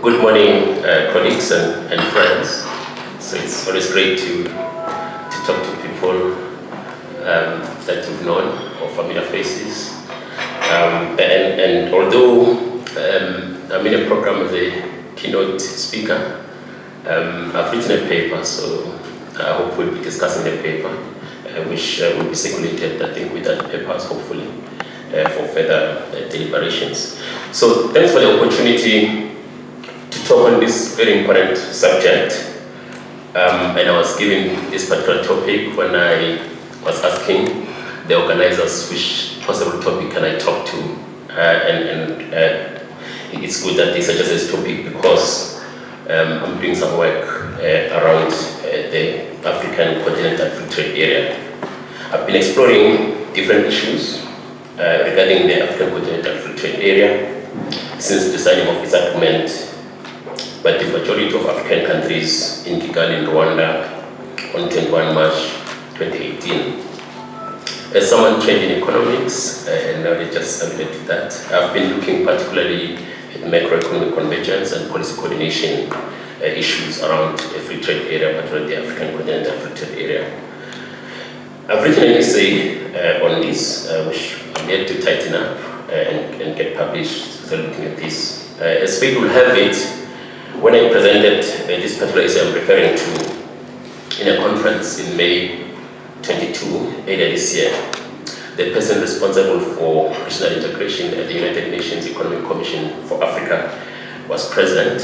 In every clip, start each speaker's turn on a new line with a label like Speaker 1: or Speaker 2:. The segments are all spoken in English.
Speaker 1: Good morning, colleagues and friends. So it's always great to talk to people that you've known or familiar faces. And although I'm in a program as a keynote speaker, I've written a paper, so I hope we'll be discussing the paper, which will be circulated, I think, with that papers, hopefully, for further deliberations. So thanks for the opportunity to talk on this very important subject. And I was given this particular topic when I was asking the organizers which possible topic can I talk to. It's good that they suggest this topic because I'm doing some work around the African Continental Free Trade area. I've been exploring different issues regarding the African Continental Free Trade area since the signing of its agreement by the majority of African countries in Kigali, in Rwanda, on 21 March 2018. As someone trained in economics, and now they just alluded to that, I've been looking particularly at macroeconomic convergence and policy coordination issues around the free trade area, particularly the African Continental Free Trade area. I've written an essay on this, which I'm yet to tighten up and get published, so looking at this. As fate will have it, when I presented this particular essay I'm referring to in a conference in May 22, earlier this year, the person responsible for regional integration at the United Nations Economic Commission for Africa was present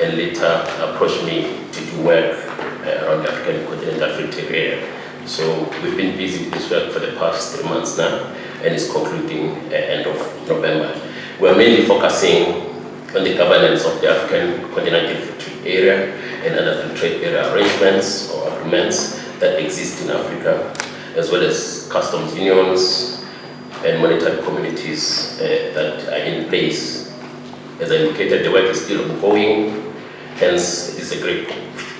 Speaker 1: and later approached me to do work around the African Continental Free Trade area. So we've been busy with this work for the past 3 months now, and it's concluding end of November. We're mainly focusing on the governance of the African Continental Free Trade area and other free trade area arrangements or agreements that exist in Africa, as well as customs unions and monetary communities that are in place. As I indicated, the work is still ongoing, hence it is a great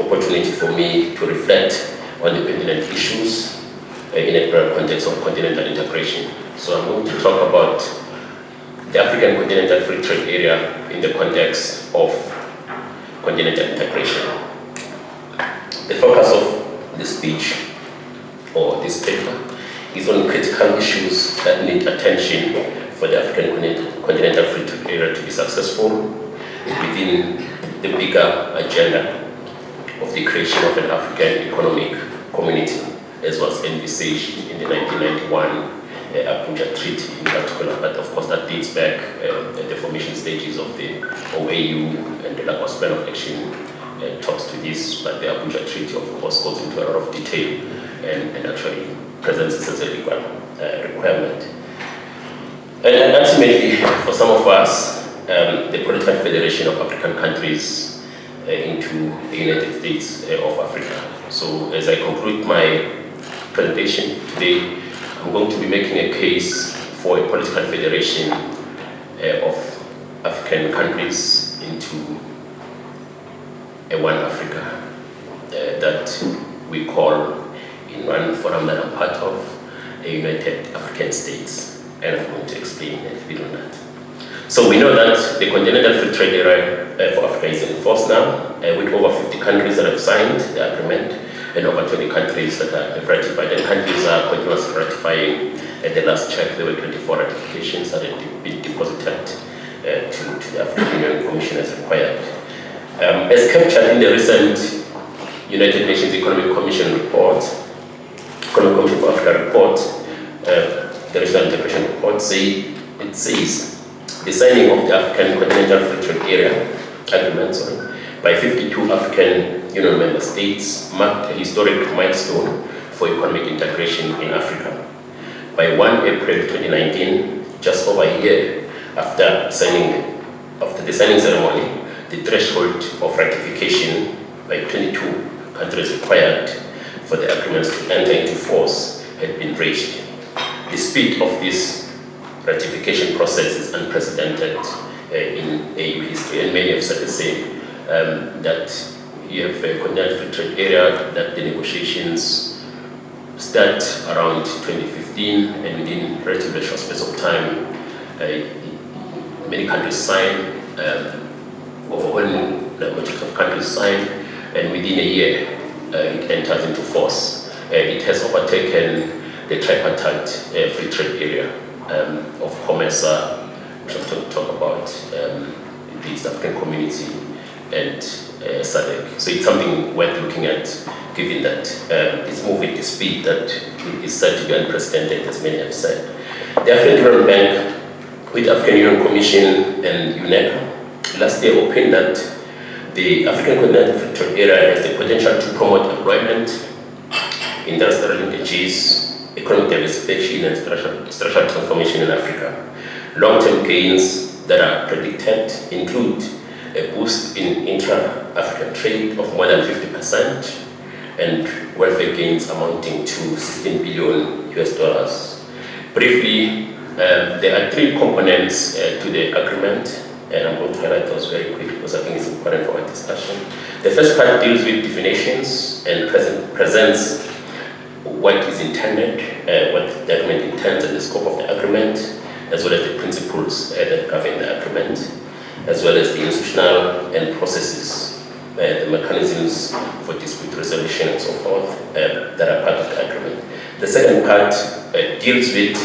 Speaker 1: opportunity for me to reflect on the pertinent issues in a broad context of continental integration. So I'm going to talk about the African Continental Free Trade area in the context of continental integration. The focus of this speech or this paper is on critical issues that need attention for the African Continental Free Trade area to be successful within the bigger agenda of the creation of an African economic community, as was envisaged in the 1991 Abuja Treaty in particular, but of course that dates back at the formation stages of the OAU, and the Lagos Plan of Action talks to this, but the Abuja Treaty of course goes into a lot of detail and actually presents it as a legal requirement. And ultimately, for some of us, the political federation of African countries into the United States of Africa. So as I conclude my presentation today, I'm going to be making a case for a political federation of African countries into a one Africa that we call, in one forum that I'm part of, a United African States. And I'm going to explain a bit on that. So we know that the Continental Free Trade area for Africa is in force now, with over 50 countries that have signed the agreement, and over 20 countries that have ratified, and countries are continuously ratifying. At the last check, there were 24 ratifications that had been deposited to the African Union Commission as required. As captured in the recent United Nations Economic Commission report, Economic Commission for Africa report, the regional integration report, it says the signing of the African Continental Free Trade area agreement, by 52 African Union member states marked a historic milestone for economic integration in Africa. By 1 April 2019, just over a year after the signing ceremony, the threshold of ratification by 22 countries required for the agreements to enter into force had been reached. The speed of this ratification process is unprecedented in AU history, and many have said the same, that you have a Continental Free Trade area, that the negotiations start around 2015, and within a relatively short space of time, many countries sign, overwhelming majority of countries sign, and within a year it enters into force. It has overtaken the tripartite free trade area of COMESA, which I'm talk about the East African Community and SADC. So it's something worth looking at, given that it's moving at the speed that is said to be unprecedented, as many have said. The African Development Bank, with African Union Commission and UNECA, last year opined that the African Continental Free Trade Area has the potential to promote employment, industrial linkages, economic diversification and structural transformation in Africa. Long-term gains that are predicted include a boost in intra-African trade of more than 50% and welfare gains amounting to $16 billion US. Briefly, there are three components to the agreement, and I'm going to highlight those very quickly because I think it's important for our discussion. The first part deals with definitions and presents what is intended, what the agreement intends and the scope of the agreement, as well as the principles that govern the agreement, as well as the institutional and processes, the mechanisms for dispute resolution and so forth that are part of the agreement. The second part deals with,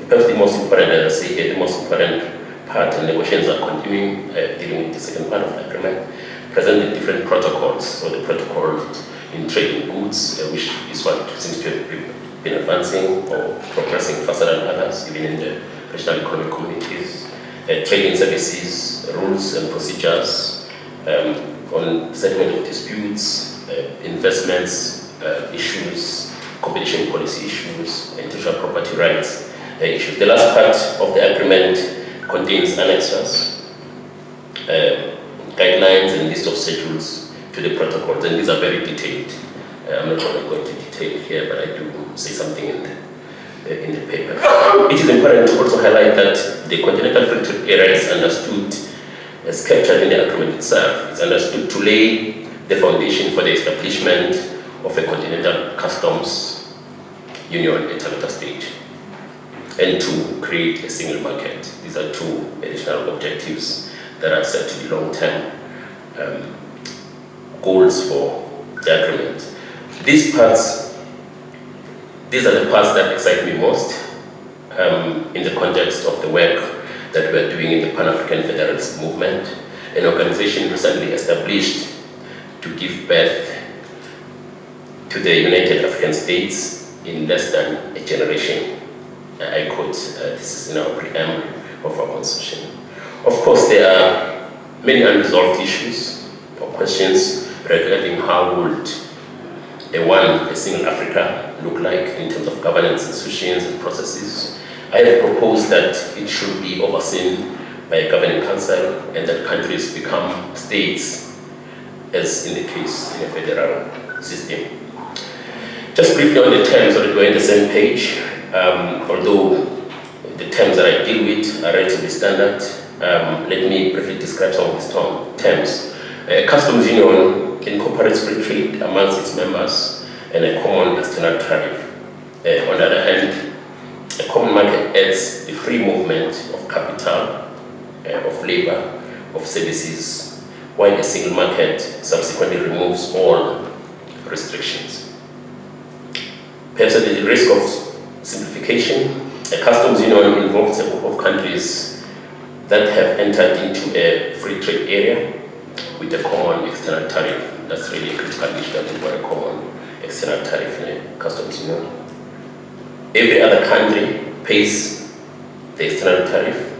Speaker 1: perhaps the most important, as I say here, the most important part, and negotiations are continuing dealing with the second part of the agreement, present the different protocols, so the protocol in trade in goods, which is what seems to have been advancing or progressing faster than others, even in the regional economic communities, trading services, rules and procedures, on settlement of disputes, investments issues, competition policy issues, intellectual property rights issues. The last part of the agreement contains annexes, guidelines and list of schedules to the protocols, and these are very detailed. I'm not going to go into detail here, but I do say something in the paper. It is important to also highlight that the Continental Free Trade Area is understood, as captured in the agreement itself, it's understood to lay the foundation for the establishment of a continental customs union at a later stage, and to create a single market. These are two additional objectives that are set to be long-term goals for the agreement. These are the parts that excite me most in the context of the work that we're doing in the Pan-African Federalist Movement, an organization recently established to give birth to the United African States in less than a generation. I quote, this is in our preamble of our constitution. Of course, there are many unresolved issues or questions regarding how would a single Africa look like in terms of governance, institutions, and processes. I have proposed that it should be overseen by a governing council and that countries become states, as in the case in a federal system. Just briefly on the terms, so that we're on the same page, although the terms that I deal with are relatively standard, let me briefly describe some of these terms. Customs union incorporates free trade amongst its members and a common external tariff. On the other hand, a common market adds the free movement of capital, of labor, of services, while a single market subsequently removes all restrictions. Perhaps at the risk of simplification, a customs union involves a group of countries that have entered into a free trade area with a common external tariff. That's really a critical issue, that we've got a common external tariff in a customs union. Every other country pays the external tariff,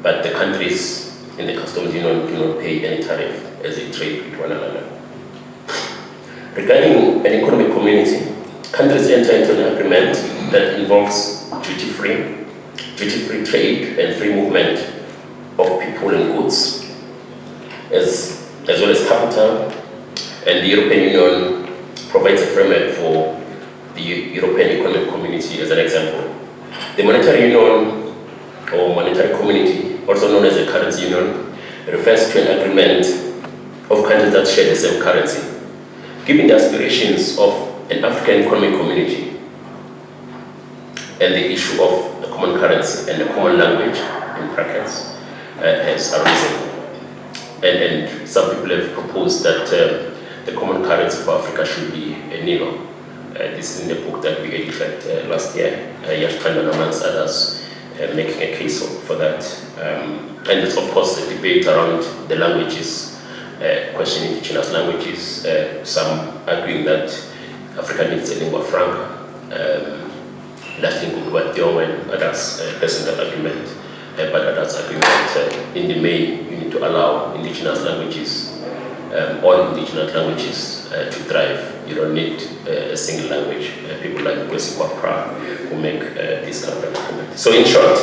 Speaker 1: but the countries in the customs union do not pay any tariff as they trade with one another. Regarding an economic community, countries enter into an agreement that involves duty-free trade and free movement of people and goods, as well as capital, and the European Union provides a framework for the European Economic Community as an example. The Monetary Union or Monetary Community, also known as the Currency Union, refers to an agreement of countries that share the same currency. Given the aspirations of an African Economic Community and the issue of the common currency and the common language, in brackets, has arisen. and some people have proposed that the common currency for Africa should be a Nilo. This is in the book that we edited last year, Yash Tandon amongst others, making a case for that. And there's of course a debate around the languages, questioning indigenous languages, some arguing that Africa needs a lingua franca, and others present that argument, but others arguing that in the main you need to allow indigenous languages, all indigenous languages to thrive. You don't need a single language. People like Vusi Gumede who make this kind of argument. So in short,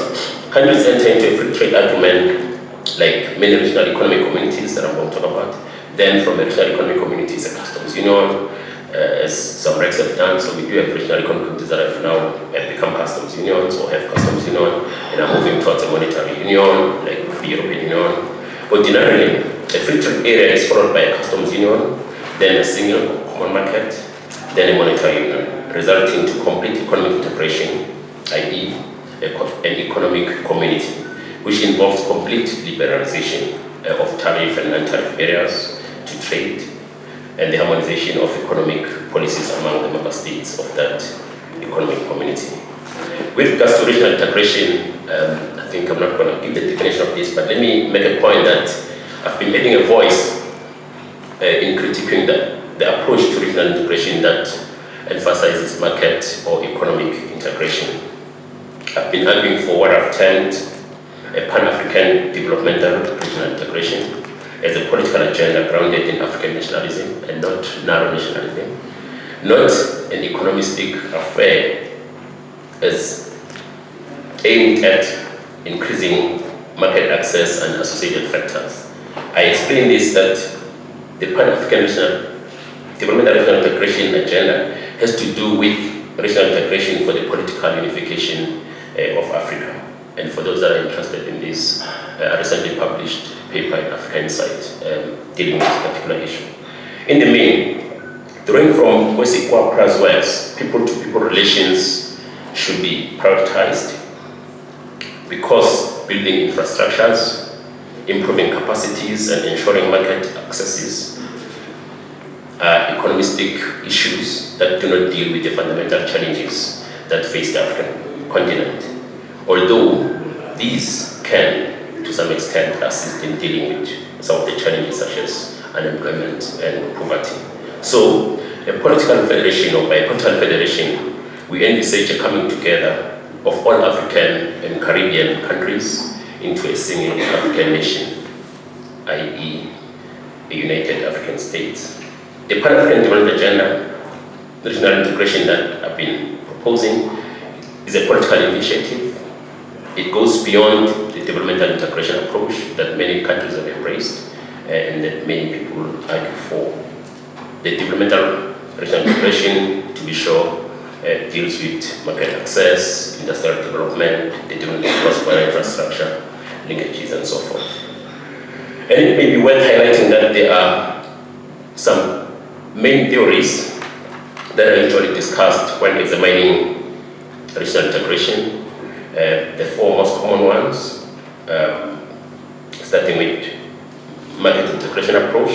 Speaker 1: countries enter into a free trade agreement like many regional economic communities that I'm going to talk about. Then from a regional economic communities, a customs union, as some regs have done. So we do have regional economic communities that have now become customs unions or have customs union and are moving towards a monetary union like the European Union. Ordinarily, a free trade area is followed by a customs union, then a single common market, then a monetary union, resulting to complete economic integration, i.e. an economic community, which involves complete liberalization of tariff and non-tariff barriers to trade, and the harmonization of economic policies among the member states of that economic community. With regards to regional integration, I think I'm not going to give the definition of this, but let me make a point that I've been making a voice in critiquing the approach to regional integration that emphasizes market or economic integration. I've been arguing for what I've termed a Pan-African developmental regional integration as a political agenda grounded in African nationalism and not narrow nationalism, not an economistic affair as aimed at increasing market access and associated factors. I explain this that the Pan-African developmental regional integration agenda has to do with regional integration for the political unification of Africa. And for those that are interested in this, I recently published a paper in Africa Insight dealing with this particular issue. In the main, drawing from Vusi Gumede's works, people-to-people relations should be prioritized because building infrastructures, improving capacities, and ensuring market accesses are economistic issues that do not deal with the fundamental challenges that face the African continent. Although these can, to some extent, assist in dealing with some of the challenges such as unemployment and poverty. So, a political federation or by political federation, we envisage a coming together of all African and Caribbean countries into a single African nation, i.e. a United African States. The Pan-African Development Agenda, the regional integration that I've been proposing, is a political initiative. It goes beyond the developmental integration approach that many countries have embraced and that many people argue for. The developmental regional integration, to be sure, deals with market access, industrial development, the development of cross-border infrastructure, linkages, and so forth. And it may be worth highlighting that there are some main theories that are usually discussed when examining regional integration. The four most common ones, starting with market integration approach,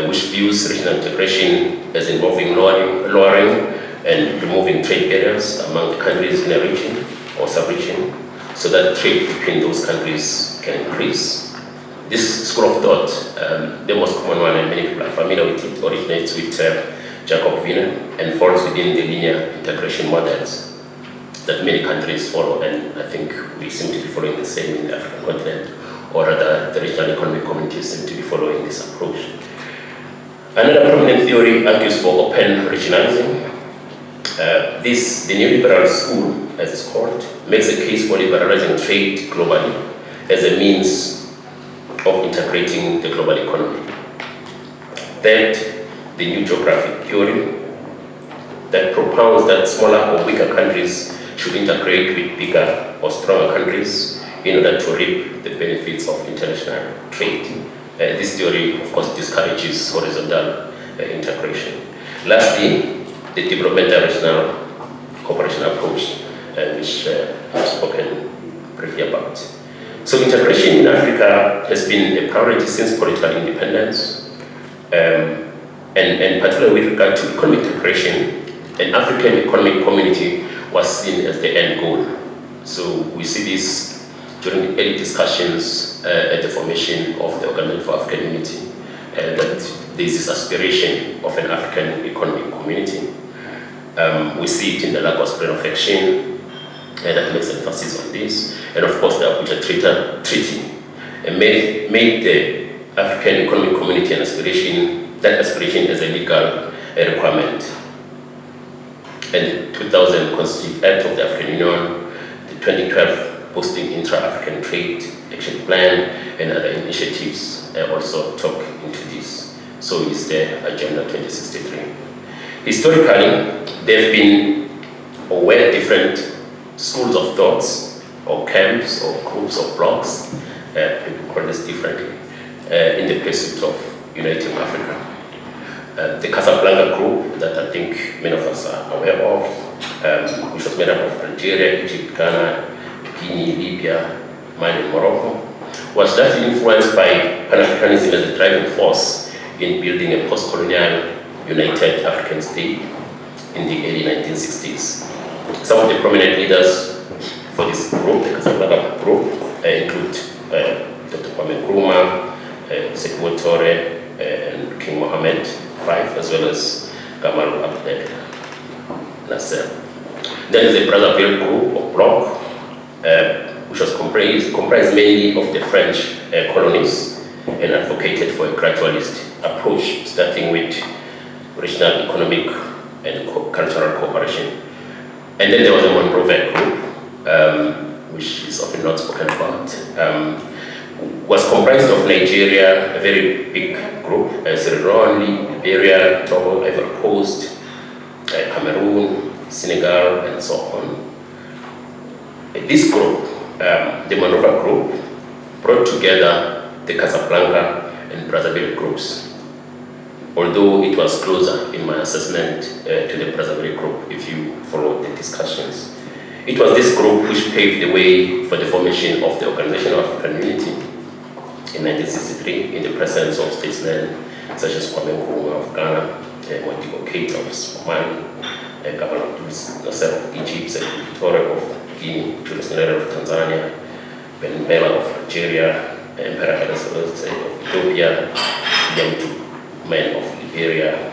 Speaker 1: which views regional integration as involving lowering and removing trade barriers among the countries in a region or sub-region, so that trade between those countries can increase. This school of thought, the most common one, and many people are familiar with it, originates with Jacob Wiener and falls within the linear integration models that many countries follow, and I think we seem to be following the same in the African continent, or rather the regional economic communities seem to be following this approach. Another prominent theory argues for open regionalism. The neoliberal school, as it's called, makes a case for liberalizing trade globally as a means of integrating the global economy. Third, the new geographic theory that propounds that smaller or weaker countries should integrate with bigger or stronger countries in order to reap the benefits of international trade. This theory, of course, discourages horizontal integration. Lastly, the developmental regional cooperation approach, which I've spoken briefly about. So integration in Africa has been a priority since political independence, and particularly with regard to economic integration, an African economic community was seen as the end goal. So we see this during the early discussions at the formation of the Organization for African Unity, that there is this aspiration of an African economic community. We see it in the Lagos Plan of Action, that makes emphasis on this, and of course the Abuja Treaty made the African economic community an aspiration, that aspiration as a legal requirement. And the 2000 Constitutive Act of the African Union, the 2012 Boosting Intra-African Trade Action Plan, and other initiatives also talk into this. So is the Agenda 2063. Historically, there have been or were different schools of thoughts, or camps, or groups, or blocs, people call this differently, in the pursuit of uniting Africa. The Casablanca group that I think many of us are aware of, which was made up of Algeria, Egypt, Ghana, Guinea, Libya, Mali, and Morocco, was largely influenced by Pan-Africanism as a driving force in building a post-colonial united African state in the early 1960s. Some of the prominent leaders for this group, the Casablanca group, include Dr. Kwame Nkrumah, Sekou Touré, and King Mohammed V, as well as Gamal Abdel Nasser. Then is the Brazzaville group or bloc, which was comprised mainly of the French colonies and advocated for a gradualist approach, starting with regional economic and cultural cooperation. And then there was a Monrovia group, which is often not spoken about, was comprised of Nigeria, a very big group, Sierra Leone, Liberia, Togo, Ivory Coast, Cameroon, Senegal, and so on. This group, the Monrovia group, brought together the Casablanca and Brazzaville groups, although it was closer in my assessment to the Brazzaville group, if you follow the discussions. It was this group which paved the way for the formation of the Organization of African Unity in 1963 in the presence of statesmen such as Kwame Nkrumah of Ghana, Modibo Keita of Somalia, Gamal Abdel Nasser of Egypt, Sekou Touré of Guinea, Julius Nyerere of Tanzania, Ben Bella of Algeria, Emperor Haile Selassie of Ethiopia, Yamtu Men of Liberia,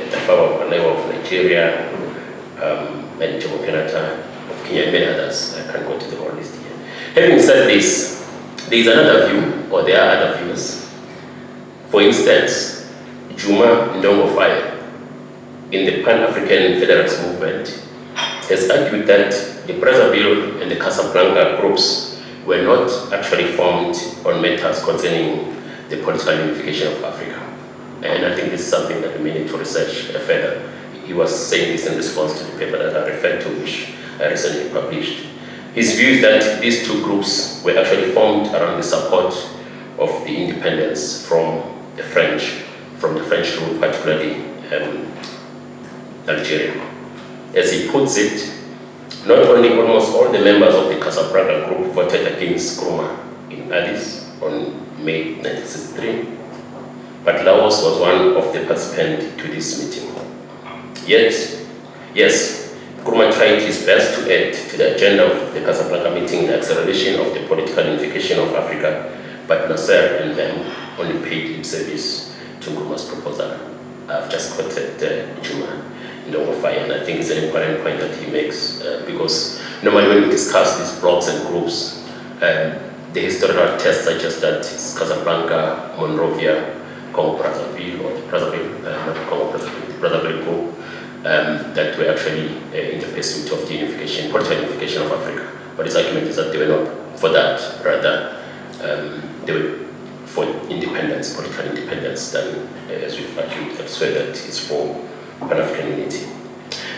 Speaker 1: Thabo of Nigeria, and Jomo Kenyatta of Kenya, and many others. I can't go to the whole list here. Having said this, there is another view, or there are other views. For instance, Juma Ndongo Faye, in the Pan-African Federalist Movement, has argued that the Brazzaville and the Casablanca groups were not actually formed on matters concerning the political unification of Africa. And I think this is something that we need to research further. He was saying this in response to the paper that I referred to, which I recently published. His view is that these two groups were actually formed around the support of the independence from the French rule, particularly Algeria. As he puts it, not only almost all the members of the Casablanca group voted against Nkrumah in Addis on May 1963, but Laos was one of the participants to this meeting. Yet, yes, Nkrumah tried his best to add to the agenda of the Casablanca meeting the acceleration of the political unification of Africa, but Nasser and them only paid lip service to Nkrumah's proposal. I've just quoted Juma Ndongo Faye, and I think it's an important point that he makes, because normally when we discuss these blocs and groups, the historical tests suggest that it's Casablanca, Monrovia, Congo Brazzaville, or the Brazzaville, not Congo Brazzaville, the Brazzaville group, that were actually in the pursuit of the unification, political unification of Africa. But his argument is that they were not for that, rather they were for independence, political independence, than, as we've argued elsewhere, that is for Pan-African unity.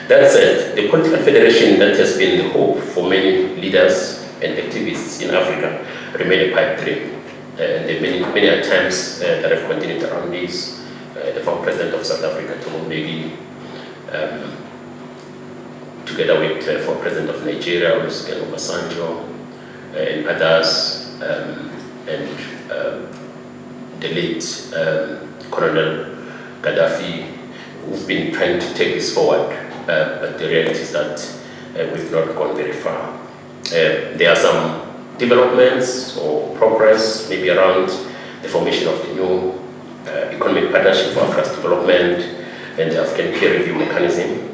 Speaker 1: That said, the political federation that has been the hope for many leaders and activists in Africa remain a pipe dream. And there are many attempts that have continued around this. The former president of South Africa, Thabo, together with former president of Nigeria, Olusegun Obasanjo, and others, and the late Colonel Gaddafi, who've been trying to take this forward, but the reality is that we've not gone very far. There are some developments or progress maybe around the formation of the new Economic Partnership for Africa's Development and the African Peer Review Mechanism.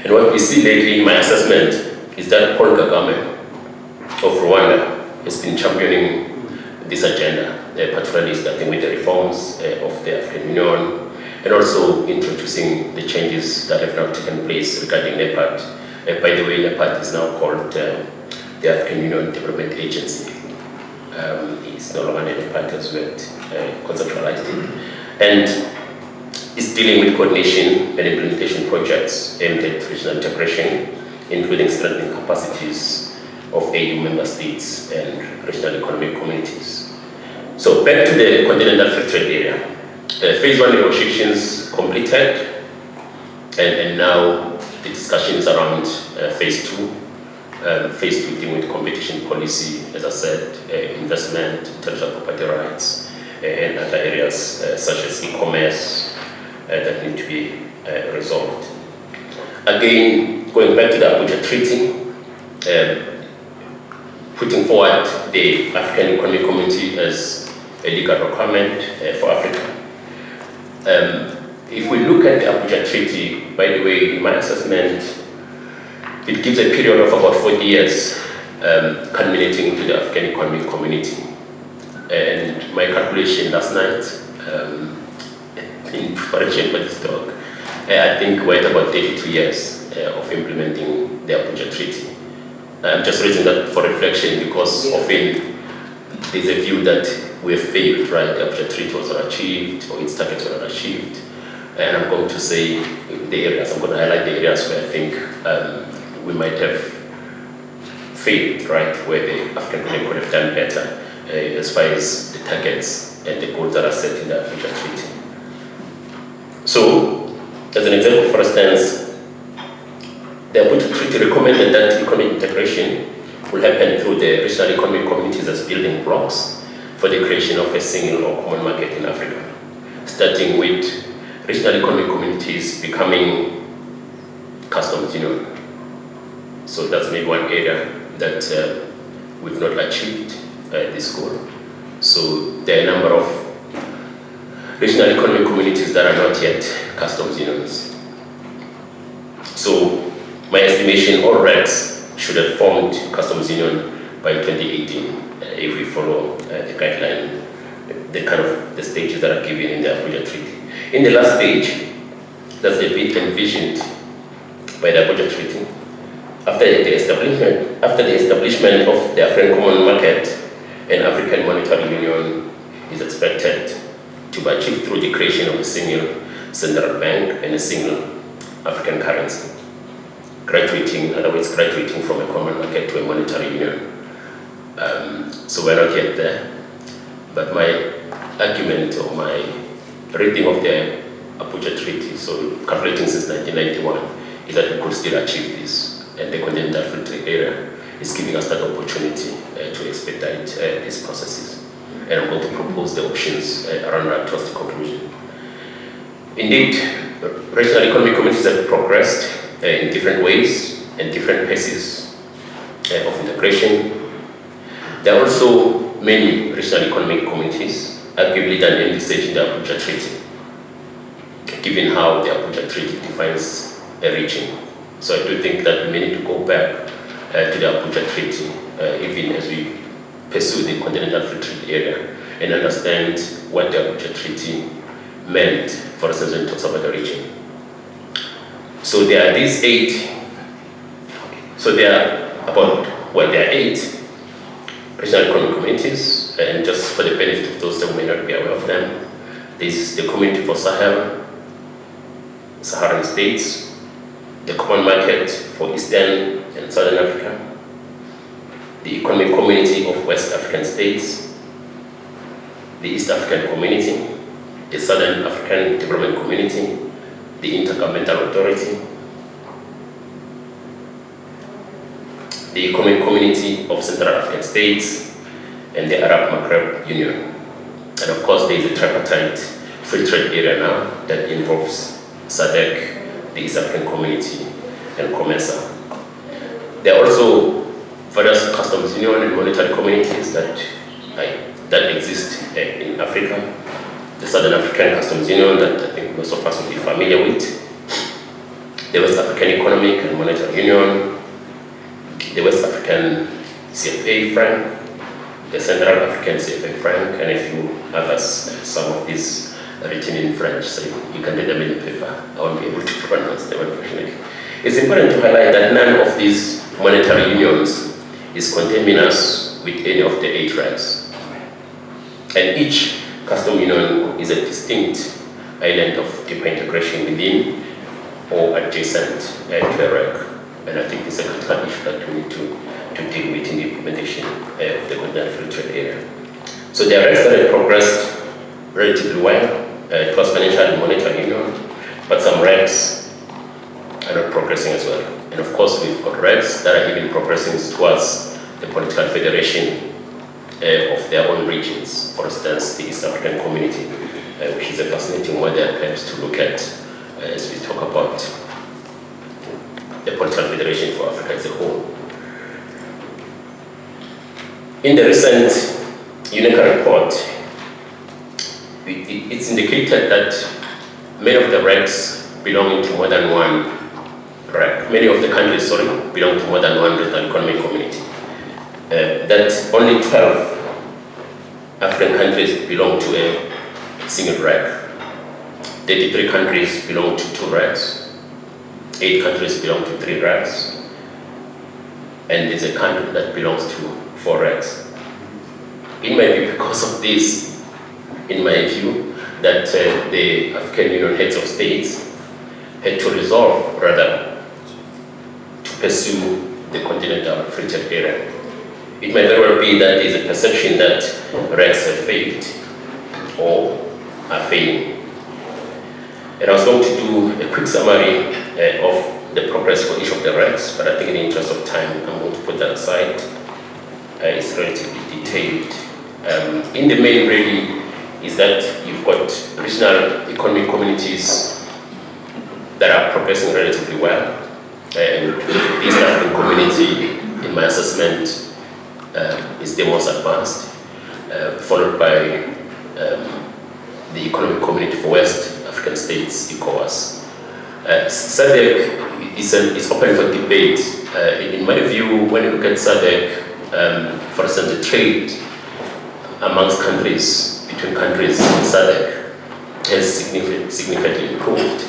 Speaker 1: And what we see lately in my assessment is that Paul Kagame of Rwanda has been championing this agenda, particularly starting with the reforms of the African Union and also introducing the changes that have now taken place regarding NEPAD. By the way, NEPAD is now called the African Union Development Agency. It's no longer NEPAD as we had conceptualized it. And it's dealing with coordination and implementation projects aimed at regional integration, including strengthening capacities of AU member states and regional economic communities. So back to the Continental Free Trade Area. Phase 1 negotiations completed, and now the discussion is around Phase 2. Phase 2 dealing with competition policy, as I said, investment, intellectual property rights, and other areas such as e-commerce that need to be resolved. Again, going back to the Abuja Treaty, putting forward the African Economic Community as a legal requirement for Africa. If we look at the Abuja Treaty, by the way, in my assessment, it gives a period of about 40 years culminating into the African Economic Community. And my calculation last night, in preparation for this talk, I think we're at about 32 years of implementing the Abuja Treaty. I'm just raising that for reflection because often there's a view that we have failed, right? The Abuja Treaty was not achieved or its targets were not achieved. And I'm going to say the areas, I'm going to highlight the areas where I think we might have failed, right? Where the African Union could have done better as far as the targets and the goals that are set in the Abuja Treaty. So, as an example, for instance, the Abuja Treaty recommended that economic integration will happen through the regional economic communities as building blocks for the creation of a single or common market in Africa, starting with regional economic communities becoming customs union. So that's maybe one area that we've not achieved this goal. So there are a number of regional economic communities that are not yet customs unions. So my estimation, all RECs should have formed customs union by 2018 if we follow the guideline, the kind of the stages that are given in the Abuja Treaty. In the last stage, that's the bit envisioned by the Abuja Treaty. After the establishment of the African Common Market, an African Monetary Union is expected to be achieved through the creation of a single central bank and a single African currency. Graduating, in other words, graduating from a common market to a monetary union. So we're not yet there. But my argument or my reading of the Abuja Treaty, so calculating since 1991, is that we could still achieve this. And the Continental Free Trade Area is giving us that opportunity to expedite these processes. And I'm going to propose the options around that towards the conclusion. Indeed, regional economic communities have progressed in different ways and different paces of integration. There are also many regional economic communities, arguably than envisaged in the Abuja Treaty, given how the Abuja Treaty defines a region. So I do think that we may need to go back to the Abuja Treaty, even as we pursue the Continental Free Trade Area, and understand what the Abuja Treaty meant, for instance, when it talks about the region. So there are these 8, so there are about, well, there are 8 regional economic communities, and just for the benefit of those that may not be aware of them, there's the Community for Saharan States, the Common Market for Eastern and Southern Africa, the Economic Community of West African States, the East African Community, the Southern African Development Community, the Intergovernmental Authority, the Economic Community of Central African States, and the Arab Maghreb Union. And of course, there is a tripartite free trade area now that involves SADC, the East African Community, and COMESA. There are also various customs union and monetary communities that exist in Africa. The Southern African Customs Union that I think most of us will be familiar with, the West African Economic and Monetary Union, the West African CFA franc, the Central African CFA franc, and a few others. Some of these are written in French, so you can read them in the paper. I won't be able to pronounce them, unfortunately. It's important to highlight that none of these monetary unions is conterminous with any of the 8 regs. And each custom union is a distinct island of deeper integration within or adjacent to a reg. And I think it's a critical issue that we need to deal with in the implementation of the Continental Free Trade Area. So the regs that have progressed relatively well towards financial and monetary union, but some regs are not progressing as well. And of course, we've got regs that are even progressing towards the political federation of their own regions. For instance, the East African Community, which is a fascinating model perhaps to look at as we talk about the political federation for Africa as a whole. In the recent UNECA report, it's indicated that many of the regs belong to more than one reg. Many of the countries, belong to more than one regional economic community. That only 12 African countries belong to a single reg. 33 countries belong to 2 regs. 8 countries belong to 3 regs. And there's a country that belongs to 4 regs. It might be because of this, in my view, that the African Union heads of states had to resolve, rather, to pursue the Continental Free Trade Area. It might very well be that there is a perception that regs have failed or are failing. And I was going to do a quick summary of the progress for each of the regs, but I think in the interest of time, I'm going to put that aside. It's relatively detailed. In the main, really, is that you've got regional economic communities that are progressing relatively well. And the East African Community, in my assessment, is the most advanced, followed by the Economic Community for West African States, ECOWAS. SADC is open for debate. In my view, when you look at SADC, for instance, the trade amongst countries, between countries in SADC has significantly improved.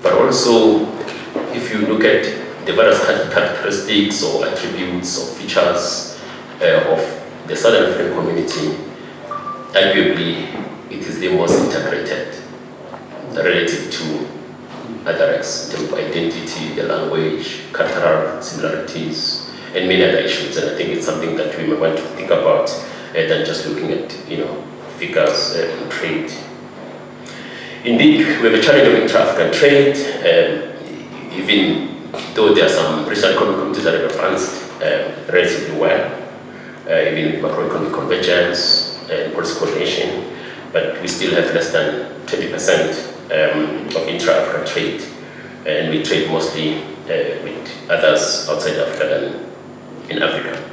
Speaker 1: But also, if you look at the various characteristics or attributes or features of the Southern African Community, arguably it is the most integrated relative to other regs in terms of identity, the language, cultural similarities, and many other issues. And I think it's something that we may want to think about than just looking at figures in trade. Indeed, we have a challenge of intra-African trade, even though there are some regional economic communities that have advanced relatively well, even with macroeconomic convergence and policy coordination, but we still have less than 20% of intra-African trade, and we trade mostly with others outside Africa than in Africa.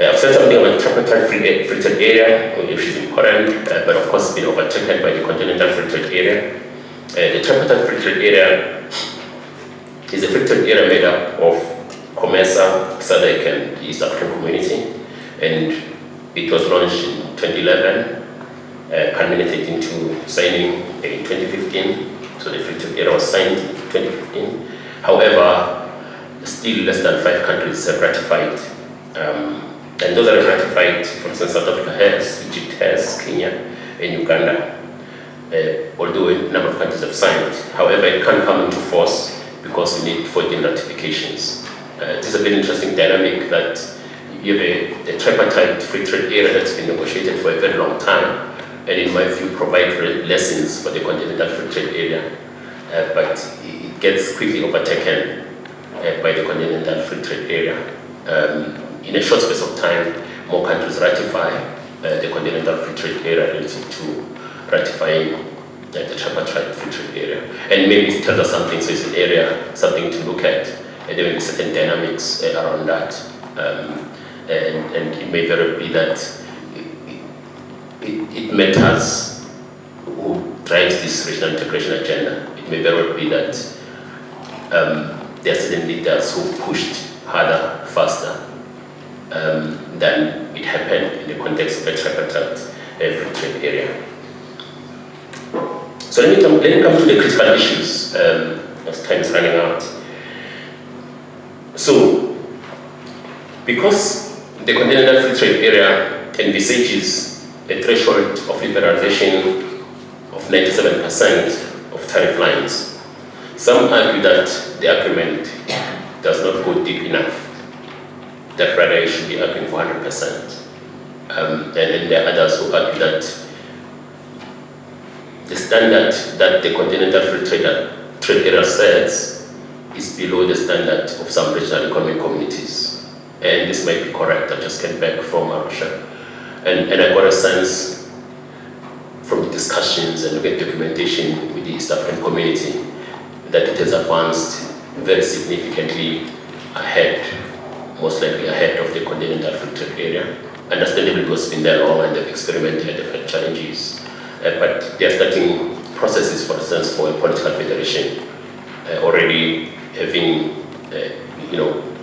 Speaker 1: I've said something about the tripartite free trade area, which is important, but of course it's been overtaken by the Continental Free Trade Area. The tripartite free trade area is a free trade area made up of COMESA, SADC, and the East African Community, and it was launched in 2011, culminated into signing in 2015, so the free trade area was signed in 2015. However, still less than 5 countries have ratified. And those that have ratified, for instance, South Africa has, Egypt has, Kenya, and Uganda, although a number of countries have signed. However, it can't come into force because we need 14 ratifications. This is a very interesting dynamic that you have a tripartite free trade area that's been negotiated for a very long time, and in my view, provide lessons for the Continental Free Trade Area, but it gets quickly overtaken by the Continental Free Trade Area. In a short space of time, more countries ratify the Continental Free Trade Area relative to ratifying the Tripartite Free Trade Area. And maybe it tells us something, so it's an area, something to look at, and there may be certain dynamics around that. And it may very be that it matters who drives this regional integration agenda. It may very well be that there are certain leaders who pushed harder, faster than it happened in the context of a tripartite free trade area. So let me come to the critical issues as time is running out. So, because the Continental Free Trade Area envisages a threshold of liberalization of 97% of tariff lines, some argue that the agreement does not go deep enough, that rather it should be arguing for 100%. And then there are others who argue that the standard that the Continental Free Trade Area sets is below the standard of some regional economic communities. And this might be correct. I just came back from Arusha. And I got a sense from the discussions and the documentation with the East African community that it has advanced very significantly ahead, most likely ahead of the Continental Free Trade Area. Understandably, because it's been there long and they've experimented, they've had challenges. But they're starting processes, for instance, for a political federation, already having,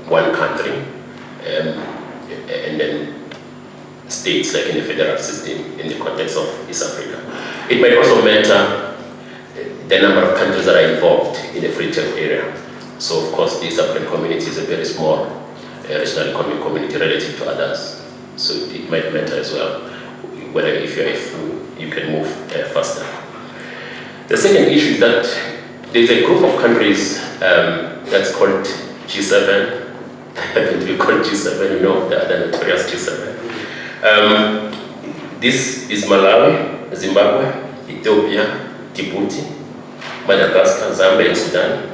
Speaker 1: one country, and then states like in the federal system in the context of East Africa. It might also matter the number of countries that are involved in the free trade area. So, of course, the East African community is a very small regional economic community relative to others. So it might matter as well, whether if you can move faster. The second issue is that there's a group of countries that's called G7. I happen to be called G7, the notorious G7. This is Malawi, Zimbabwe, Ethiopia, Djibouti, Madagascar, Zambia, and Sudan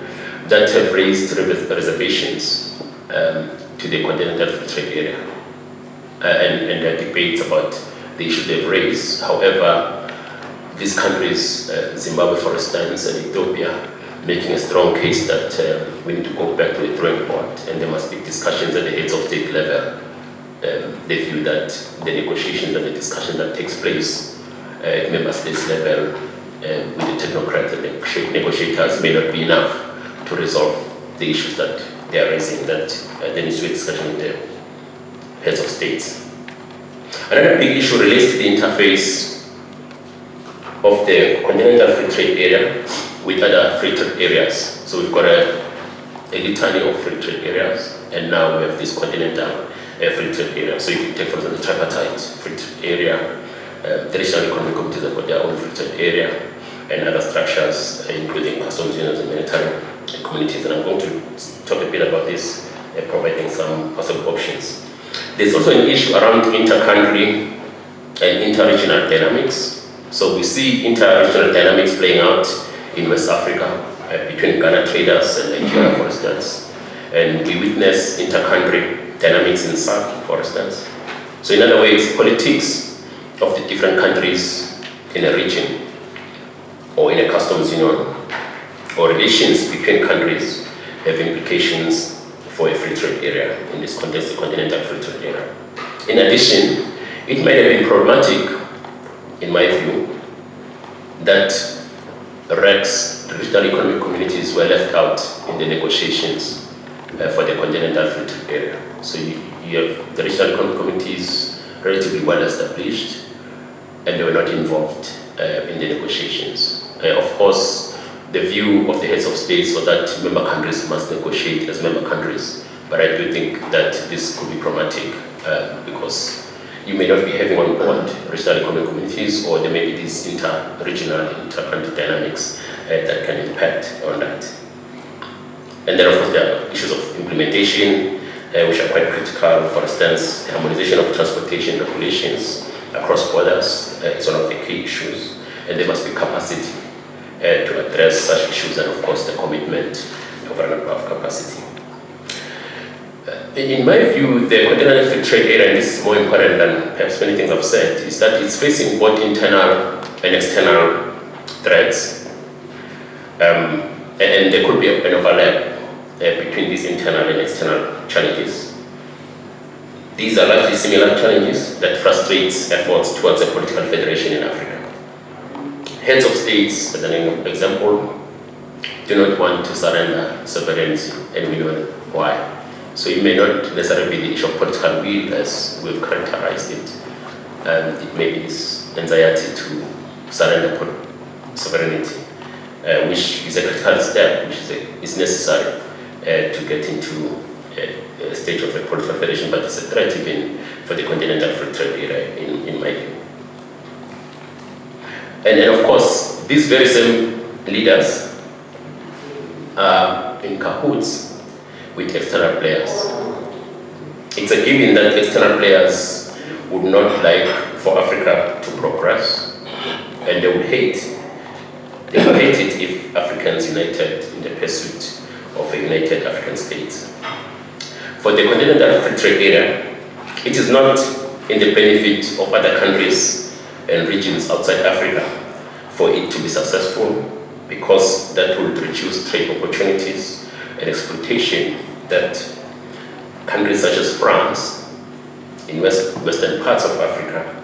Speaker 1: that have raised reservations to the Continental Free Trade Area. And there are debates about the issue they've raised. However, these countries, Zimbabwe for instance, and Ethiopia, making a strong case that we need to go back to the drawing board and there must be discussions at the heads of state level. They view that the negotiations and the discussion that takes place at member states level with the technocrats and the negotiators may not be enough to resolve the issues that they are raising, that there needs to be discussion with the heads of states. Another big issue relates to the interface of the Continental Free Trade Area with other free trade areas. So we've got a litany of free trade areas, and now we have this Continental Free Trade Area. So if you take, for example, the tripartite free trade area, the regional economic communities have got their own free trade area, and other structures, including customs unions and military communities. And I'm going to talk a bit about this, providing some possible options. There's also an issue around inter-country and inter-regional dynamics. So we see inter-regional dynamics playing out in West Africa between Ghana traders and Nigeria, for instance. And we witness inter-country dynamics in SADC, for instance. So in other words, politics of the different countries in a region or in a customs union or relations between countries have implications for a free trade area, in this context, the Continental Free Trade Area. In addition, it might have been problematic, in my view, that RECs, the regional economic communities, were left out in the negotiations for the Continental Free Trade Area. So you have the regional economic communities relatively well established, and they were not involved in the negotiations. Of course, the view of the heads of states was that member countries must negotiate as member countries, but I do think that this could be problematic because you may not be having on board regional economic communities, or there may be these inter-regional, inter-country dynamics that can impact on that. And then of course there are issues of implementation which are quite critical. For instance, the harmonization of transportation regulations across borders is one of the key issues, and there must be capacity to address such issues, and of course the commitment over and above capacity. In my view, the Continental Free Trade Area, and this is more important than perhaps many things I've said, is that it's facing both internal and external threats. And there could be an overlap between these internal and external challenges. These are largely similar challenges that frustrates efforts towards a political federation in Africa. Heads of states, as an example, do not want to surrender sovereignty, and we know why. So it may not necessarily be the issue of political will as we've characterized it. It may be this anxiety to surrender sovereignty, which is a critical step, which is necessary to get into a stage of a political federation, but it's a threat even for the Continental Free Trade Area, in my view. And then, of course, these very same leaders are in cahoots with external players. It's a given that external players would not like for Africa to progress, and they would hate it if Africans united in the pursuit of a united African state. For the Continental Free Trade Area, it is not in the benefit of other countries and regions outside Africa for it to be successful, because that would reduce trade opportunities and exploitation that countries such as France in western parts of Africa,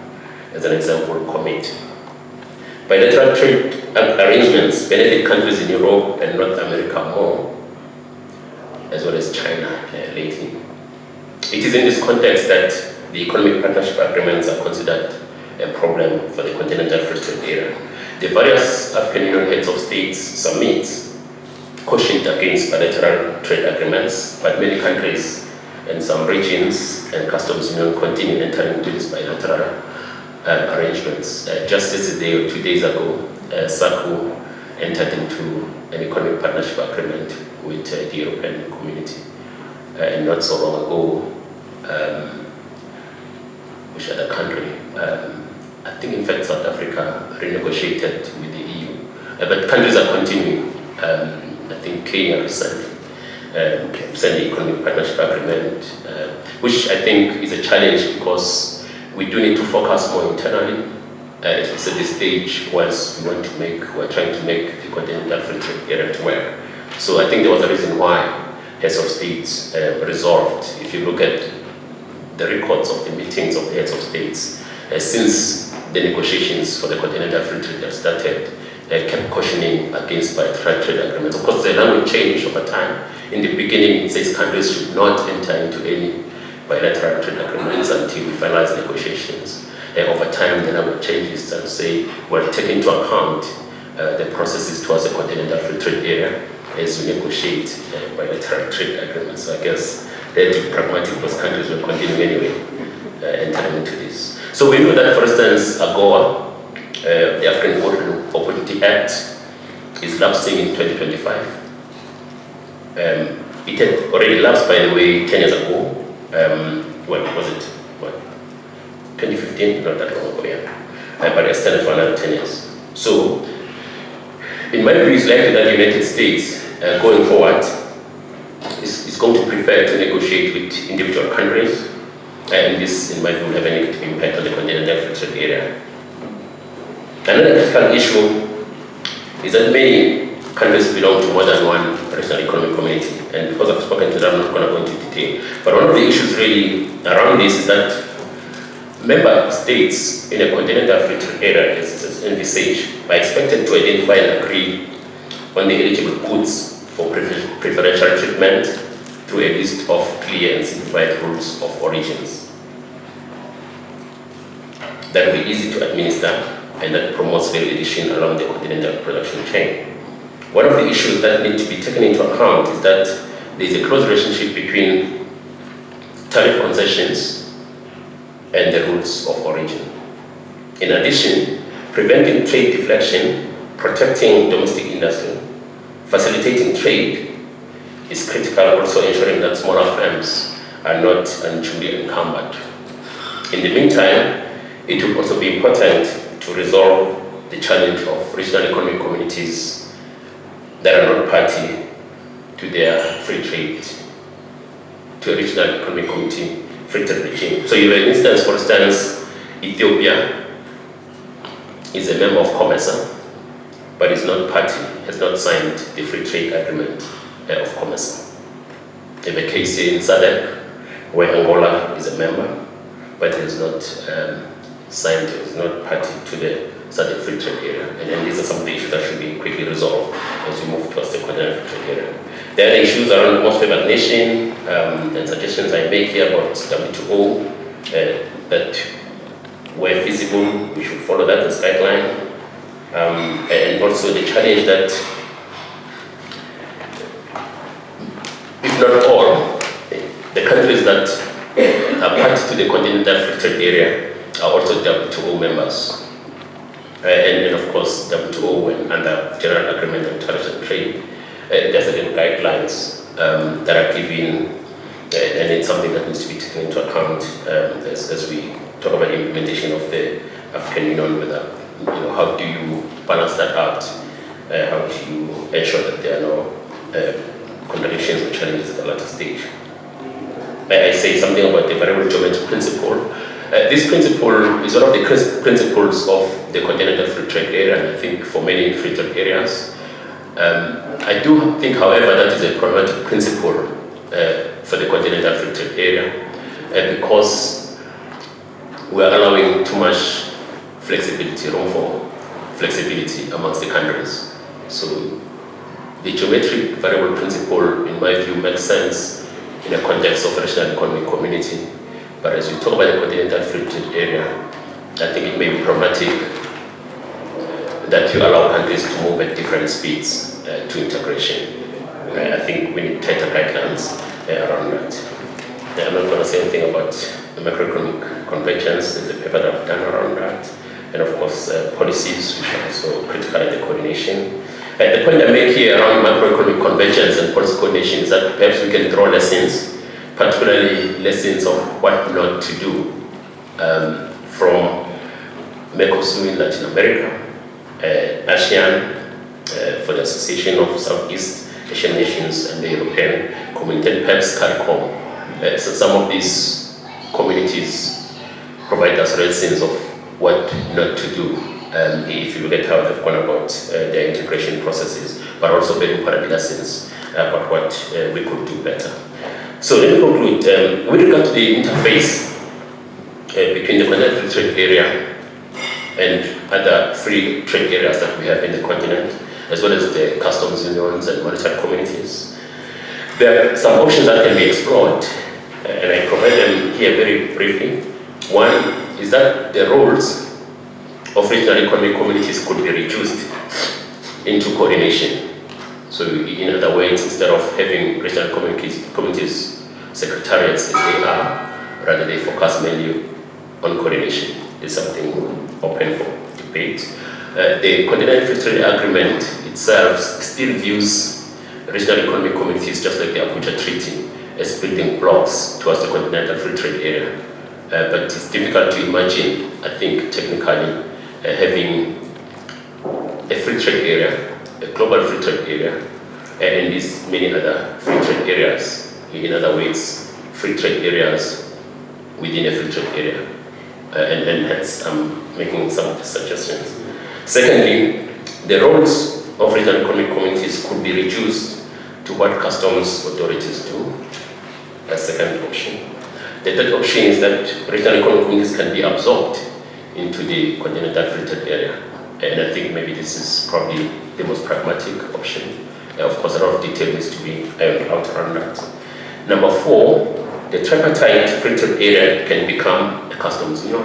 Speaker 1: as an example, commit. Bilateral trade arrangements benefit countries in Europe and North America more, as well as China lately. It is in this context that the economic partnership agreements are considered a problem for the Continental Free Trade Area. The various African Union heads of states summits cautioned against bilateral trade agreements, but many countries and some regions and customs union continue entering into these bilateral arrangements. Just yesterday or 2 days ago, SACU entered into an economic partnership agreement with the European Community. And not so long ago, which other country? I think in fact South Africa renegotiated with the EU. But countries are continuing. I think Kenya recently signed the economic partnership agreement, which I think is a challenge because we do need to focus more internally. It's at this stage whilst we're trying to make the Continental Free Trade Area to work. So I think there was a reason why heads of states resolved. If you look at the records of the meetings of the heads of states, since the negotiations for the Continental Free Trade Area started, kept cautioning against bilateral trade agreements. Of course, the language changed over time. In the beginning, it says countries should not enter into any bilateral trade agreements until we finalize negotiations. Over time, the language changes and say, well, take into account the processes towards the Continental Free Trade Area as we negotiate bilateral trade agreements. So I guess they're too pragmatic because countries will continue anyway entering into this. So we know that, for instance, AGOA, the African Opportunity Act, is lapsing in 2025. It had already lapsed, by the way, 10 years ago. What was it? 2015? Not that long ago, yeah. But extended for another 10 years. So, in my view, it's likely that the United States, going forward, is going to prefer to negotiate with individual countries, and this, in my view, will have a negative impact on the Continental Free Trade Area. Another critical issue is that many countries belong to more than one regional economic community, and because I've spoken to that, I'm not going to go into detail. But one of the issues really around this is that member states in a Continental Free Trade Area, as envisaged, are expected to identify and agree on the eligible goods for preferential treatment through a list of clear and simplified rules of origins that will be easy to administer and that promotes value addition along the continental production chain. One of the issues that need to be taken into account is that there is a close relationship between tariff concessions and the rules of origin. In addition, preventing trade deflection, protecting domestic industry, facilitating trade is critical, also ensuring that smaller firms are not unduly encumbered. In the meantime, it will also be important to resolve the challenge of regional economic communities that are not party to their free trade to a regional economic committee free trade regime. So you have an instance, for instance, Ethiopia is a member of COMESA, but is not party, has not signed the free trade agreement of COMESA. You have a case in SADC, where Angola is a member, but has not signed, is not party to the SADC free trade area. And then these are some of the issues that should be quickly resolved as we move towards the Continental free trade area. There are issues around most favored nation, and suggestions I make here about WTO, that where feasible, we should follow that as guideline. And also the challenge that, if not all, the countries that are party to the Continental free trade area are also WTO members. And of course, WTO and under General Agreement on Tariffs and Trade, there are certain guidelines that are given, and it's something that needs to be taken into account as we talk about the implementation of the African Union. Whether, how do you balance that out? How do you ensure that there are no contradictions or challenges at the latter stage? I say something about the variable geometry principle. This principle is one of the principles of the Continental free trade area, and I think for many free trade areas. I do think, however, that is a problematic principle for the Continental free trade area because we are allowing too much flexibility, room for flexibility amongst the countries. So the geometric variable principle, in my view, makes sense in a context of regional economic community. But as we talk about the Continental free trade area, I think it may be problematic that you allow countries to move at different speeds to integration. I think we need tighter guidelines around that. I'm not going to say anything about the macroeconomic convergence. There's a paper that I've done around that. And of course, policies, which are also critical in the coordination. The point I make here around macroeconomic convergence and policy coordination is that perhaps we can draw lessons, particularly lessons of what not to do from Mercosur in Latin America, ASEAN, for the Association of Southeast Asian Nations and the European Community, and perhaps CARICOM. So some of these communities provide us lessons of what not to do if you look at how they've gone about their integration processes, but also very important lessons about what we could do better. So let me conclude. With regard to the interface between the Continental free trade area and other free trade areas that we have in the continent, as well as the customs unions and monetary communities, there are some options that can be explored, and I provide them here very briefly. One is that the roles of regional economic communities could be reduced into coordination. So in other words, instead of having regional communities secretariats as they are, rather they focus mainly on coordination. Is something open for debate. The Continental free trade agreement itself still views regional economic communities, just like the Abuja Treaty, as building blocks towards the Continental free trade area. But it's difficult to imagine, I think, technically, having a free trade area, a global free trade area, and these many other free trade areas. In other words, free trade areas within a free trade area. And hence, I'm making some of the suggestions. Secondly, the roles of regional economic communities could be reduced to what customs authorities do. A second option. The third option is that regional economic communities can be absorbed into the Continental free trade area. And I think maybe this is probably the most pragmatic option. Of course, a lot of detail needs to be ironed out around that. Number 4, the tripartite free trade area can become a customs union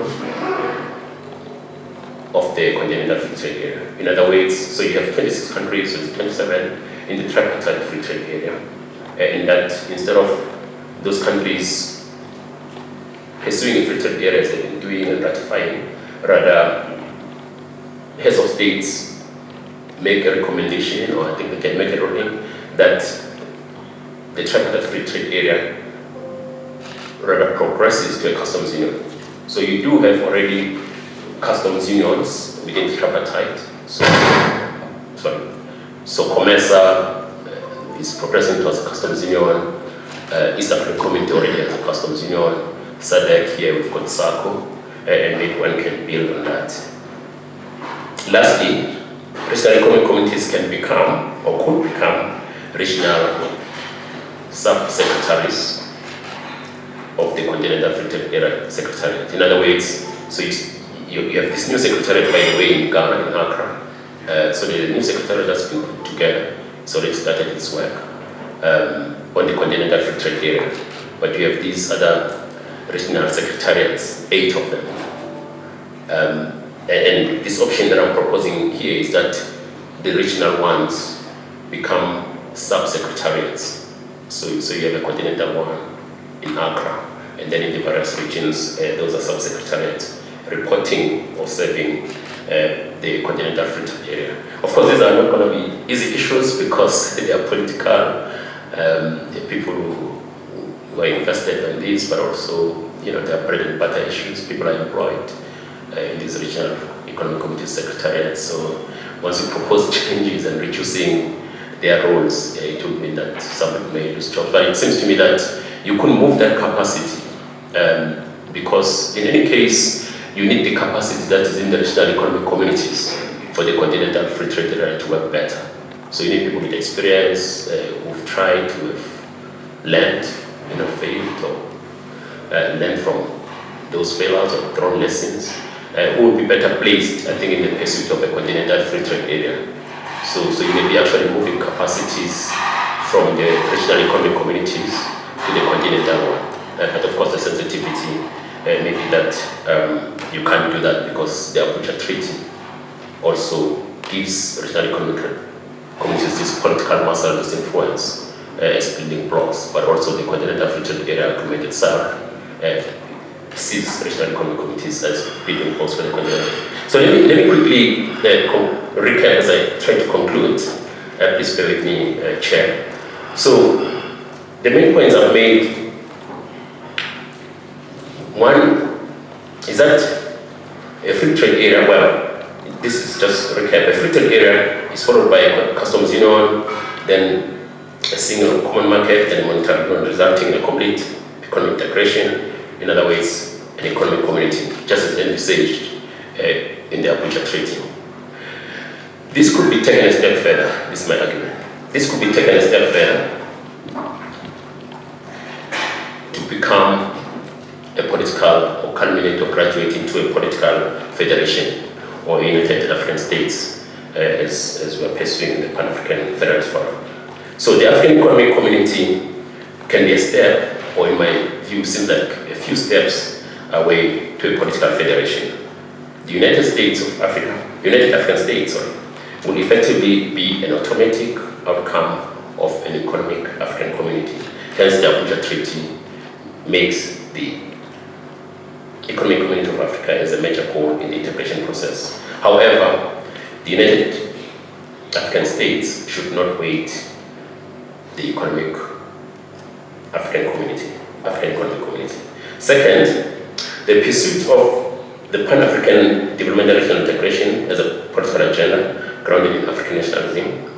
Speaker 1: of the Continental free trade area. In other words, so you have 26 countries, so it's 27 in the tripartite free trade area. And that instead of those countries pursuing a free trade area as they've been doing and ratifying, rather heads of states make a recommendation, or I think they can make a ruling, that the tripartite free trade area rather progresses to a customs union. So you do have already customs unions within the tripartite. So COMESA is progressing towards a customs union. East African Community already has a customs union. SADC, here we've got SACO, and maybe one can build on that. Lastly, regional economic communities can become, or could become, regional sub-secretaries of the Continental Free Trade Area Secretariat. In other words, so you have this new secretariat, by the way, in Ghana, in Accra. So the new secretariat that's been put together, so they started its work on the Continental Free Trade Area. But you have these other regional secretariats, 8 of them. And this option that I'm proposing here is that the regional ones become sub-secretariats. So you have a continental one in Accra, and then in the various regions, those are sub-secretariats reporting or serving the Continental Free Trade Area. Of course, these are not going to be easy issues because they are political. The people who are invested in this, but also, there are bread and butter issues. People are employed in these regional economic committee secretariats. So once you propose changes and reducing their roles, it would mean that some people may lose jobs. But it seems to me that you could move that capacity because in any case, you need the capacity that is in the regional economic communities for the Continental Free Trade Area to work better. So you need people with experience who've tried, who have learned, failed, or learned from those failures or drawn lessons, who would be better placed, I think, in the pursuit of a Continental Free Trade Area. So you may be actually moving capacities from the regional economic communities to the continental one. But of course, the sensitivity may be that you can't do that because the Abuja Treaty also gives regional economic communities this political muscle, this influence as building blocks, but also the Continental Free Trade Area Agreement itself sees regional economic communities as building blocks for the continent. So let me quickly recap as I try to conclude. Please bear with me, Chair. So the main points I've made, one is that a free trade area, well, this is just a recap. A free trade area is followed by a customs union, then a single common market, and monetary union, resulting in a complete economic integration. In other words, an economic community, just as envisaged in the Abuja Treaty. This could be taken a step further. This is my argument. This could be taken a step further to become a political, or culminate or graduate into a political federation or United African States as we are pursuing the Pan-African Federalist Forum. So the African Economic Community can be a step, or in my view, seems like a few steps away to a political federation. The United African States, will effectively be an automatic outcome of an economic African community. Hence, the Abuja Treaty makes the economic community of Africa as a major goal in the integration process. However, the United African States should not weight the economic African economic community. Second, the pursuit of the Pan-African developmental regional integration as a political agenda grounded in African nationalism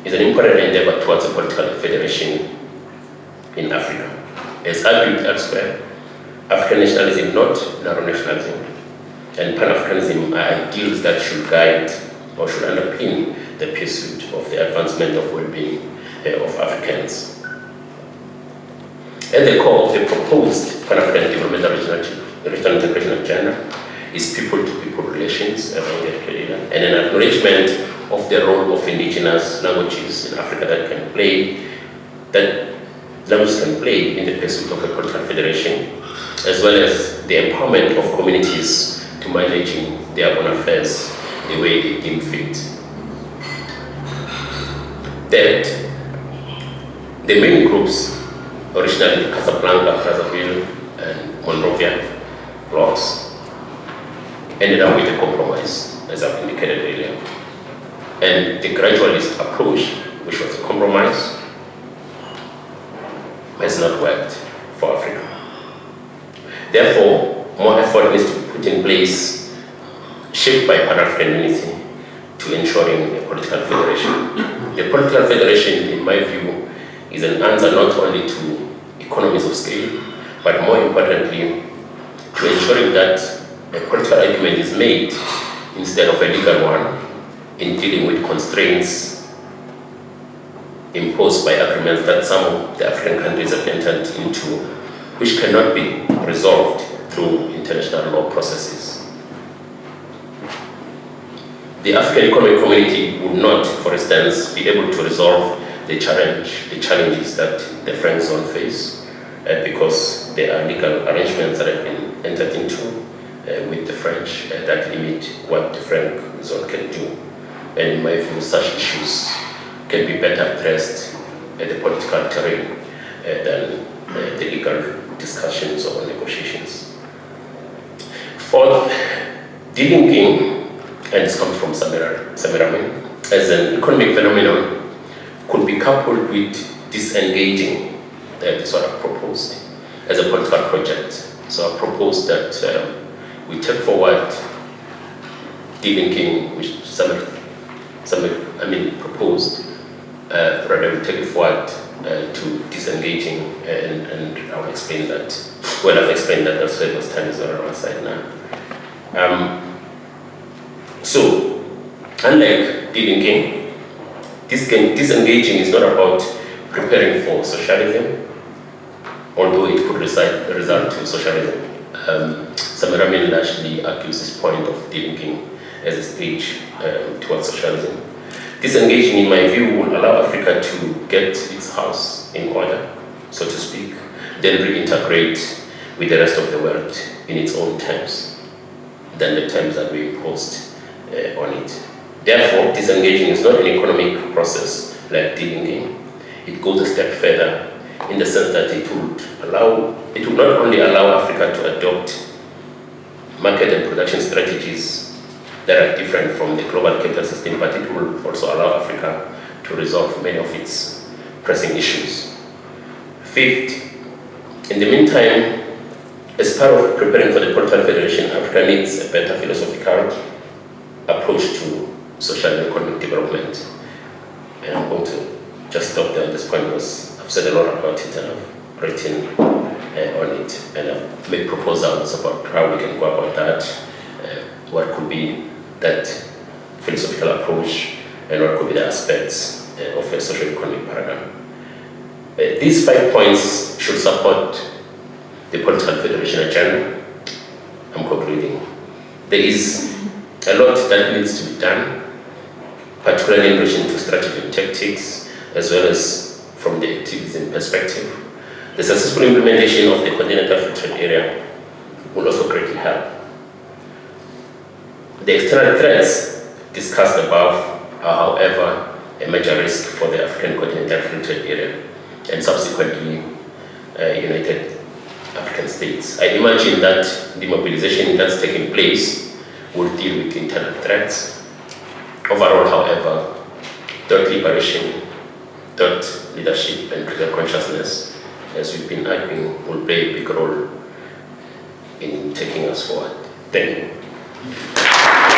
Speaker 1: is an important endeavor towards a political federation in Africa. As argued elsewhere, African nationalism, not narrow nationalism, and Pan-Africanism are ideals that should guide or should underpin the pursuit of the advancement of well-being of Africans. At the core of the proposed Pan-African developmental regional integration agenda is people-to-people relations around the area, and an acknowledgement of the role of indigenous languages in Africa that languages can play in the pursuit of a political federation, as well as the empowerment of communities to managing their own affairs the way they deem fit. Third, the main groups, originally Casablanca, Brazzaville, and Monrovia blocs, ended up with a compromise, as I've indicated earlier. And the gradualist approach, which was a compromise, has not worked for Africa. Therefore, more effort needs to be put in place, shaped by Pan-African unity, to ensuring a political federation. The political federation, in my view, is an answer not only to economies of scale, but more importantly, to ensuring that a political argument is made instead of a legal one in dealing with constraints imposed by agreements that some of the African countries have entered into, which cannot be resolved through international law processes. The African Economic Community would not, for instance, be able to resolve the challenges that the Frank zone face because there are legal arrangements that have been entered into with the French that limit what the Frank zone can do. And in my view, such issues can be better addressed at the political terrain than the legal discussions or negotiations. Fourth, delinking, and this comes from Samiramin, as an economic phenomenon, could be coupled with disengaging, that is what I've proposed, as a political project. So I've proposed that we take forward delinking, which proposed, rather we take it forward to disengaging, and I'll explain that. Well, I've explained that as well as time is on our side now. So, unlike delinking, disengaging is not about preparing for socialism, although it could result in socialism. Samiramin largely argues this point of delinking as a stage towards socialism. Disengaging, in my view, will allow Africa to get its house in order, so to speak, then reintegrate with the rest of the world in its own terms than the terms that we imposed on it. Therefore, disengaging is not an economic process like delinking. It goes a step further in the sense that it would not only allow Africa to adopt market and production strategies that are different from the global capital system, but it will also allow Africa to resolve many of its pressing issues. Fifth, in the meantime, as part of preparing for the political federation, Africa needs a better philosophical approach to social and economic development. And I'm going to just stop there at this point because I've said a lot about it and I've written on it, and I've made proposals about how we can go about that, what could be that philosophical approach, and what could be the aspects of a social economic paradigm. These 5 points should support the political federation agenda. I'm concluding. There is a lot that needs to be done, particularly in relation to strategy and tactics, as well as from the activism perspective. The successful implementation of the Continental Free Trade Area will also greatly help. The external threats discussed above are, however, a major risk for the African Continental Free Trade Area and subsequently United African States. I imagine that the mobilization that's taking place will deal with internal threats. Overall, however, dot liberation, dot leadership, and critical consciousness, as we've been arguing, will play a big role in taking us forward. Thank you.